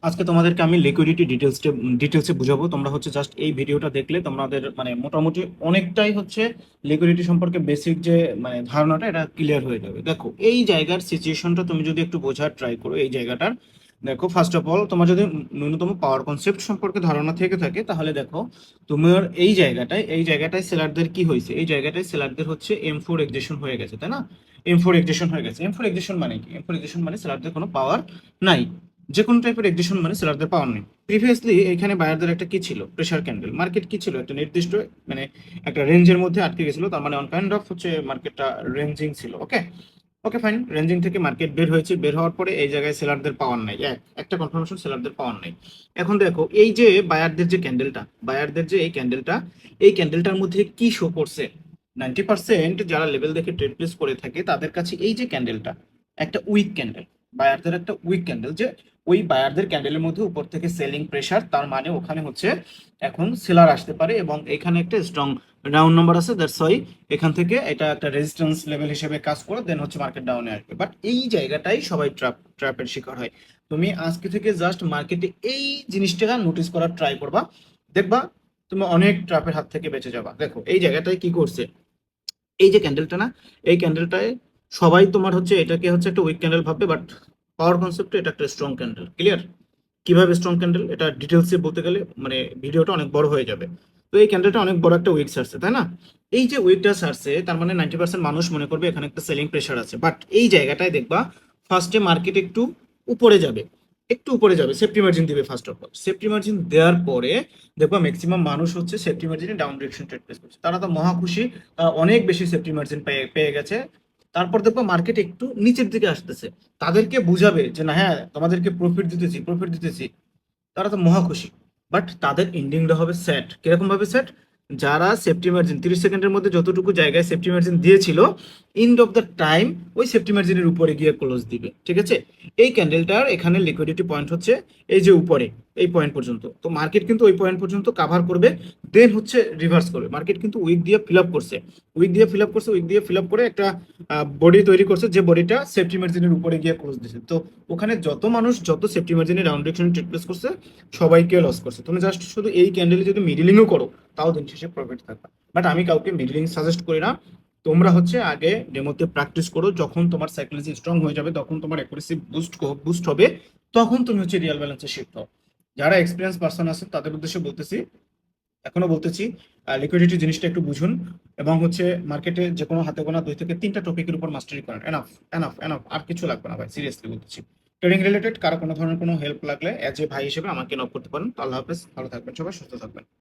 আজকে তোমাদেরকে আমি লিকুইডিটি ডিটেলসে বুঝাবো। তোমরা হচ্ছে জাস্ট এই ভিডিওটা দেখলে তোমাদের মানে মোটামুটি অনেকটাই হচ্ছে লিকুইডিটি সম্পর্কে বেসিক যে মানে ধারণাটা এটা ক্লিয়ার হয়ে যাবে। দেখো এই জায়গার সিচুয়েশনটা তুমি যদি একটু বোঝার ট্রাই করো এই জায়গাটার। দেখো ফার্স্ট অফ অল তোমার যদি ন্যূনতম পাওয়ার কনসেপ্ট সম্পর্কে ধারণা থেকে থাকে তাহলে দেখো তোমার এই জায়গাটায় সেলারদের কি হয়েছে, এই জায়গাটায় সেলারদের হচ্ছে M4 এক্সেশন হয়ে গেছে, তাই না? M4 এক্সেশন হয়ে গেছে। M4 এক্সেশন মানে কি? M4 এক্সেশন মানে সেলারদের কোনো পাওয়ার নাই। যে কোনো টাইপের এক্সিশন মানে সেলারদের পাওয়ার নেই। প্রিভিয়াসলি এখানে বায়ারদের একটা কি ছিল, প্রেসার ক্যান্ডেল। মার্কেট কি ছিল, একটা নির্দিষ্ট মানে একটা রেঞ্জের মধ্যে আটকে গেছিল, তার মানে অন কাইন্ড অফ হচ্ছে মার্কেটটা রেঞ্জিং ছিল। ওকে, ওকে ফাইন। রেঞ্জিং থেকে মার্কেট বের হয়েছে, বের হওয়ার পরে এই জায়গায় সেলারদের পাওয়ার নাই, একটা কনফার্মেশন সেলারদের পাওয়ার নাই। এখন দেখো এই যে বায়ারদের যে ক্যান্ডেলটা, বায়ারদের যে এই ক্যান্ডেলটার মধ্যে কি শো করছে? 90% যারা লেভেল দেখে ট্রেড প্লেস করে থাকে তাদের কাছে এই যে ক্যান্ডেলটা একটা উইক ক্যান্ডেল, বায়ারদের একটা উইক ক্যান্ডেল। যে ওই বায়ারদের ক্যান্ডেলের মধ্যে উপর থেকে সেলিং প্রেসার, তার মানে ওখানে হচ্ছে এখন সেলার আসতে পারে এবং এখানে একটা স্ট্রং রাউন্ড নাম্বার আছে, দ্যাটস ওয়াই এখান থেকে এটা একটা রেজিস্ট্যান্স লেভেল হিসেবে কাজ করে দেন হচ্ছে মার্কেট ডাউনে আসবে। বাট এই জায়গাটাই সবাই ট্র্যাপের শিকার হয়। তুমি আজকে থেকে জাস্ট মার্কেটে এই জিনিসটা নোটিস করার ট্রাই করবা, দেখবা তুমি অনেক ট্র্যাপের হাত থেকে বেঁচে যাবা। দেখো এই জায়গাটায় কি করছে, এই যে ক্যান্ডেলটা না, এই ক্যান্ডেলটায় সবাই তোমার হচ্ছে এটাকে হচ্ছে একটা উইক ক্যান্ডেল ভাববে, বাট পাওয়ার কনসেপ্টে এটা একটা স্ট্রং ক্যান্ডেল। ক্লিয়ার? কিভাবে স্ট্রং ক্যান্ডেল এটা ডিটেলসে বলতে গেলে মানে ভিডিওটা অনেক বড় হয়ে যাবে। তো এই ক্যান্ডেলটা অনেক বড় একটা উইক সারছে, তাই না? এই যে উইকটা সারছে তার মানে 90% মানুষ মনে করবে এখানে একটা সেলিং প্রেশার আছে। বাট এই জায়গাটায় দেখবা ফার্স্টে মার্কেট একটু উপরে যাবে, একটু উপরে যাবে, সেফটি মার্জিন দিবে। First of all safety margin দেওয়ার পরে দেখবা ম্যাক্সিমাম মানুষ হচ্ছে সেফটি মার্জিনে ডাউন ডিরেকশন ট্রেড প্লেস করছে, তারা তো মহা খুশি, অনেক বেশি সেফটি মার্জিন পেয়ে পেয়ে গেছে। তারপর দেখবা মার্কেট একটু নিচের দিকে আসতেছে, তাদেরকে বুঝাবে যে না হ্যাঁ তোমাদেরকে প্রফিট দিতেছি, তারা তো মহা খুশি। বাট তাদের এন্ডিংটা হবে স্যাড। কিরকম ভাবে স্যাড? যারা সেফটি মার্জিন 30 সেকেন্ডের মধ্যে যতটুকু জায়গায় সেফটি মার্জিন দিয়েছিল, এন্ড অফ দ্য টাইম ওই সেফটি মার্জিনের উপরে গিয়ে ক্লোজ দিবে। ঠিক আছে? এই ক্যান্ডেলটার এখানে লিকুইডিটি পয়েন্ট হচ্ছে এই যে উপরে, এই পয়েন্ট পর্যন্ত। তো মার্কেট কিন্তু ওই পয়েন্ট পর্যন্ত কাভার করবে, দেন হচ্ছে রিভার্স করবে। মার্কেট কিন্তু উইক দিয়ে ফিল আপ করছে, উইক দিয়ে ফিল আপ করে একটা বডি তৈরি করছে, যে বডিটা সেফটি মার্জিনের উপরে গিয়ে ক্লোজ দিচ্ছে। তো ওখানে যত মানুষ যত সেফটি মার্জিনে রাউন্ড ডিরেকশনে ট্রেড প্লেস করছে সবাইকে লস করছে। তুমি জাস্ট শুধু এই ক্যান্ডেলে যদি মিডলিংও করো তাও দিন শেষে প্রফিট থাকবে। বাট আমি কাউকে মিডলিং সাজেস্ট করি না। তোমরা হচ্ছে আগে ডেমোতে প্র্যাকটিস করো, যখন তোমার সাইকোলজি স্ট্রং হয়ে যাবে, তখন তোমার অ্যাকুরেসি বুস্ট হবে, তখন তুমি হচ্ছে রিয়েল ব্যালেন্সে শিফট হও। যারা এক্সপিরিয়েন্স পার্সন আছে তাদের উদ্দেশ্যে বলতেছি, এখনো বলতেছি, লিকুইডিটি জিনিসটা একটু বুঝুন এবং হচ্ছে মার্কেটে যে কোনো হাতে গোনা 2 থেকে 3টা টপিকের উপর মাস্টারি করেন। এনাফ, এনাফ, এনাফ, আর কিছু লাগবে না ভাই, সিরিয়াসলি বলতেছি। ট্রেডিং রিলেটেড কারো কোনো ধরনের কোনো হেল্প লাগলে এজ এ ভাই হিসেবে আমাকে নক করতে পারেন। তো আল্লাহ হাফেজ, ভালো থাকবেন সবাই, সুস্থ থাকবেন।